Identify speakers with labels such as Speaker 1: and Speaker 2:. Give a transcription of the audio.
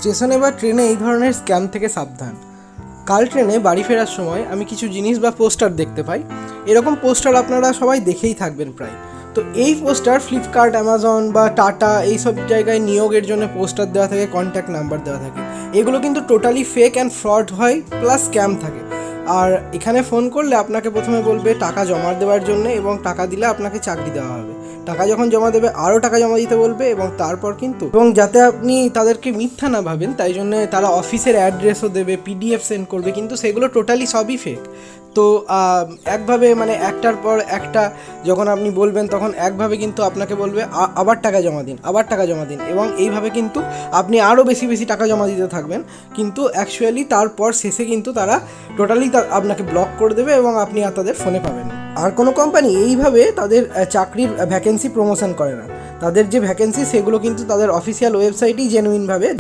Speaker 1: স্টেশনে বা ট্রেনে এই ধরনের স্ক্যাম থেকে সাবধান। কাল ট্রেনে বাড়ি ফেরার সময় আমি কিছু জিনিস বা পোস্টার দেখতে পাই। এরকম পোস্টার আপনারা সবাই দেখেই থাকবেন প্রায়। তো এই পোস্টার ফ্লিপকার্ট, অ্যামাজন বা টাটা এইসব জায়গায় নিয়োগের জন্য পোস্টার দেওয়া থাকে, কন্ট্যাক্ট নাম্বার দেওয়া থাকে। এগুলো কিন্তু টোটালি ফেক অ্যান্ড ফ্রড হয়, প্লাস স্ক্যাম থাকে। আর এখানে ফোন করলে আপনাকে প্রথমে বলবে টাকা জমা দেওয়ার জন্য, এবং টাকা দিলে আপনাকে চাকরি দেওয়া হবে। টাকা যখন জমা দেবে আরও টাকা জমা দিতে বলবে, এবং তারপর কিন্তু এবং যাতে আপনি তাদেরকে মিথ্যা না ভাবেন তাই জন্য তারা অফিসের অ্যাড্রেসও দেবে, পিডিএফ সেন্ড করবে, কিন্তু সেগুলো টোটালি সবই ফেক। তো একভাবে মানে একটার পর একটা যখন আপনি বলবেন তখন একভাবে কিন্তু আপনাকে বলবে আবার টাকা জমা দিন, আবার টাকা জমা দিন, এবং এইভাবে কিন্তু আপনি আরও বেশি বেশি টাকা জমা দিতে থাকবেন। কিন্তু অ্যাকচুয়ালি তারপর শেষে কিন্তু তারা টোটালি আপনাকে ব্লক করে দেবে এবং আপনি আর তাদের ফোনে পাবেন না। আর কোনো কোম্পানি এইভাবে তাদের চাকরির ভ্যাকেন্সি প্রমোশন করে না। তাদের যে ভ্যাকেন্সি সেগুলো কিন্তু তাদের অফিসিয়াল ওয়েবসাইটেই জেনুইনভাবে